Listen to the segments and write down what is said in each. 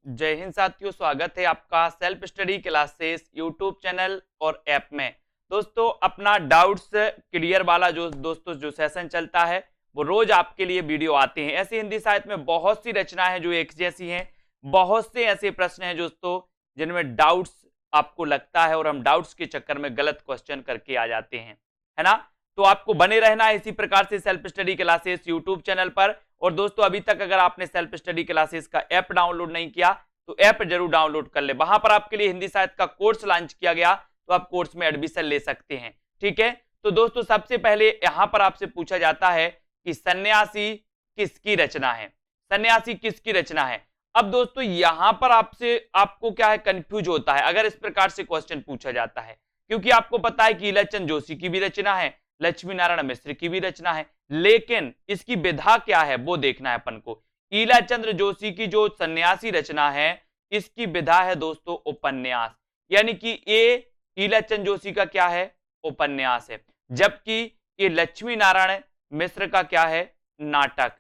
जय हिंद साथियों, स्वागत है आपका self study classes YouTube channel और ऐप में। दोस्तों, अपना डाउट्स क्लियर वाला जो सेशन चलता है वो रोज आपके लिए वीडियो आते हैं। ऐसे हिंदी साहित्य में बहुत सी रचनाएं हैं जो एक जैसी हैं, बहुत से ऐसे प्रश्न हैं दोस्तों जिनमें डाउट्स आपको लगता है और हम डाउट्स के चक्कर में गलत क्वेश्चन करके आ जाते हैं, है ना। तो आपको बने रहना है इसी प्रकार से self study classes YouTube channel पर। और दोस्तों, अभी तक अगर आपने सेल्फ स्टडी क्लासेस का ऐप डाउनलोड नहीं किया तो ऐप जरूर डाउनलोड कर ले। वहां पर आपके लिए हिंदी साहित्य का कोर्स लॉन्च किया गया, तो आप कोर्स में एडमिशन ले सकते हैं। ठीक है, तो दोस्तों सबसे पहले यहां पर आपसे पूछा जाता है कि सन्यासी किसकी रचना है। सन्यासी किसकी रचना है। अब दोस्तों यहां पर आपको क्या है, कंफ्यूज होता है अगर इस प्रकार से क्वेश्चन पूछा जाता है, क्योंकि आपको पता है कि ईलाचंद जोशी की भी रचना है, लक्ष्मी नारायण मिश्र की भी रचना है, लेकिन इसकी विधा क्या है वो देखना है अपन को। ईलाचंद जोशी की जो सन्यासी रचना है इसकी विधा है दोस्तों उपन्यास, यानी कि ये ईलाचंद जोशी का क्या है, उपन्यास है। जबकि ये लक्ष्मी नारायण मिश्र का क्या है, नाटक।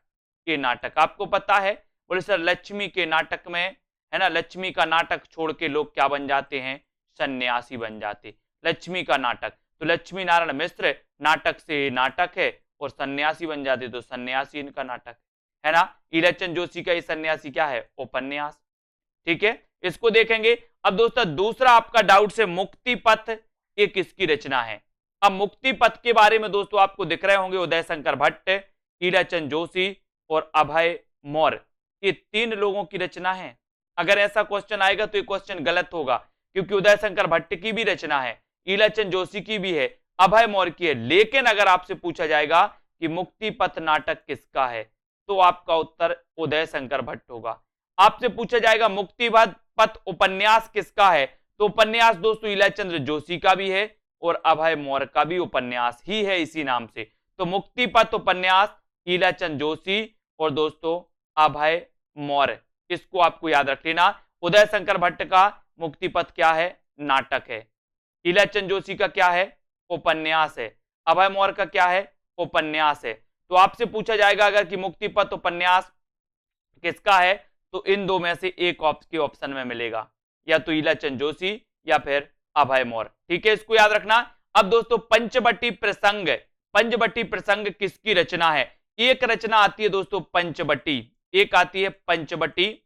ये नाटक आपको पता है, बोले सर लक्ष्मी के नाटक में, है ना, लक्ष्मी का नाटक छोड़ के लोग क्या बन जाते हैं, सन्यासी बन जाते। लक्ष्मी का नाटक, तो लक्ष्मी नारायण मिश्र नाटक से नाटक है और सन्यासी बन जाते, तो सन्यासी इनका नाटक है ना। ईलाचंद जोशी का ये सन्यासी क्या है, उपन्यास। ठीक है, इसको देखेंगे। अब दोस्तों दूसरा आपका डाउट है मुक्ति पथ, ये किसकी रचना है। अब मुक्ति पथ के बारे में दोस्तों आपको दिख रहे होंगे उदय शंकर भट्ट, ईलाचंद जोशी और अभय मौर्य, ये तीन लोगों की रचना है। अगर ऐसा क्वेश्चन आएगा तो ये क्वेश्चन गलत होगा, क्योंकि उदय शंकर भट्ट की भी रचना है, ईलाचंद जोशी की भी है, अभय मौर्य की है। लेकिन अगर आपसे पूछा जाएगा कि मुक्ति पथ नाटक किसका है, तो आपका उत्तर उदय शंकर भट्ट होगा। आपसे पूछा जाएगा मुक्ति पथ उपन्यास किसका है, तो उपन्यास दोस्तों ईलाचंद जोशी का भी है और अभय मौर्य का भी उपन्यास ही है इसी नाम से। तो मुक्ति पथ उपन्यास ईलाचंद जोशी और दोस्तों अभय मौर्य, इसको आपको याद रख लेना। उदय शंकर भट्ट का मुक्ति पथ क्या है, नाटक है। ईलाचंद जोशी का क्या है, उपन्यास है। अभय मौर्य का क्या है, उपन्यास है। तो आपसे पूछा जाएगा अगर कि मुक्ति पथ उपन्यास किसका है, तो इन दो में से एक के ऑप्शन में मिलेगा, या तो ईलाचंद जोशी या फिर अभय मौर्य। ठीक है, इसको याद रखना। अब दोस्तों पंचवटी प्रसंग, पंचवटी प्रसंग किसकी रचना है। एक रचना आती है दोस्तों पंचवटी, एक आती है पंचवटी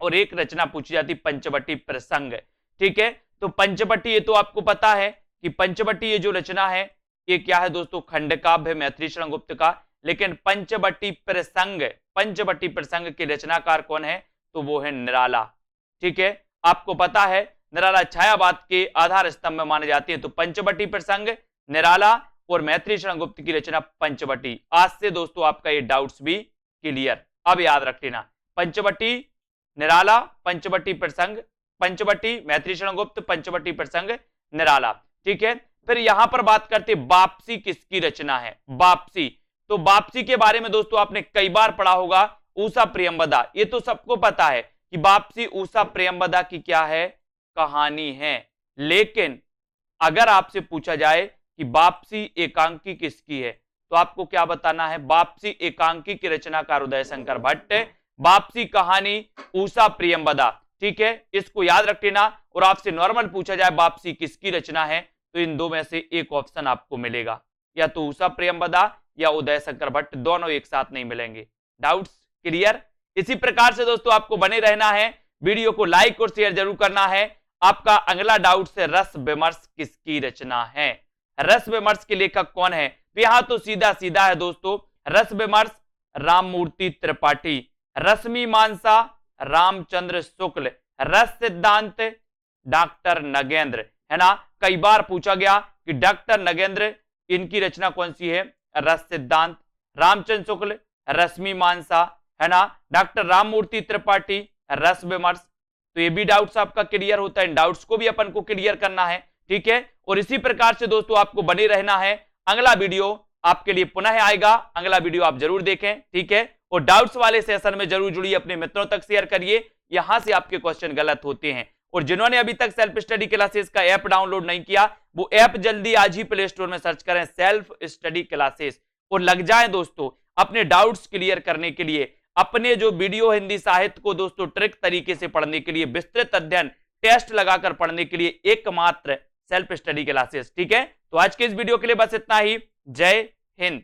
और एक रचना पूछी जाती है पंचवटी प्रसंग। ठीक है, तो पंचवटी ये तो आपको पता है कि पंचवटी ये जो रचना है ये क्या है दोस्तों, खंडकाव्य मैथिली शरण गुप्त का। लेकिन पंचवटी प्रसंग, पंचवटी प्रसंग के रचनाकार कौन है, तो वो है निराला। ठीक है, आपको पता है निराला छायावाद के आधार स्तंभ में माने जाते हैं। तो पंचवटी प्रसंग निराला और मैथिली शरण गुप्त की रचना पंचवटी। आज से दोस्तों आपका ये डाउट्स भी क्लियर, अब याद रख लेना। पंचवटी निराला, पंचवटी प्रसंग, पंचवटी मैथिली शरण गुप्त, पंचवटी प्रसंग निराला। ठीक है, फिर यहां पर बात करते वापसी किसकी रचना है। वापसी, तो वापसी के बारे में दोस्तों आपने कई बार पढ़ा होगा, ऊषा प्रियंवदा। ये तो सबको पता है कि वापसी ऊषा प्रियंवदा की क्या है, कहानी है। लेकिन अगर आपसे पूछा जाए कि वापसी एकांकी किसकी है, तो आपको क्या बताना है, वापसी एकांकी की रचनाकार उदय शंकर भट्ट, वापसी कहानी ऊषा प्रियंवदा। ठीक है, इसको याद रख लेना। और आपसे नॉर्मल पूछा जाए वापसी किसकी रचना है, तो इन दो में से एक ऑप्शन आपको मिलेगा, या तो ऊषा प्रियंवदा या उदय शंकर भट्ट, दोनों एक साथ नहीं मिलेंगे। Doubts clear. इसी प्रकार से दोस्तों आपको बने रहना है, वीडियो को लाइक और शेयर जरूर करना है। आपका अगला डाउट से रस विमर्श किसकी रचना है, रस विमर्श के लेखक कौन है। तो यहां तो सीधा सीधा है दोस्तों, रस विमर्श राममूर्ति त्रिपाठी, रश्मि मानसा रामचंद्र शुक्ल, रस सिद्धांत डॉक्टर नगेंद्र, है ना। कई बार पूछा गया कि डॉक्टर नगेंद्र इनकी रचना कौन सी है, रस सिद्धांत, रामचंद्र शुक्ल रश्मि मानसा, है ना, डॉक्टर राममूर्ति त्रिपाठी रस विमर्श। तो ये भी डाउट्स आपका क्लियर होता है, इन डाउट्स को भी अपन को क्लियर करना है। ठीक है, और इसी प्रकार से दोस्तों आपको बने रहना है। अगला वीडियो आपके लिए पुनः आएगा, अगला वीडियो आप जरूर देखें। ठीक है, और डाउट्स वाले सेशन में जरूर जुड़िए, अपने मित्रों तक शेयर करिए, यहां से आपके क्वेश्चन गलत होते हैं। और जिन्होंने अभी तक सेल्फ स्टडी क्लासेस का ऐप डाउनलोड नहीं किया, वो ऐप जल्दी आज ही प्ले स्टोर में सर्च करें सेल्फ स्टडी क्लासेस और लग जाएं दोस्तों अपने डाउट्स क्लियर करने के लिए। अपने जो वीडियो हिंदी साहित्य को दोस्तों ट्रिक तरीके से पढ़ने के लिए, विस्तृत अध्ययन, टेस्ट लगाकर पढ़ने के लिए एकमात्र सेल्फ स्टडी क्लासेस। ठीक है, तो आज के इस वीडियो के लिए बस इतना ही। जय हिंद।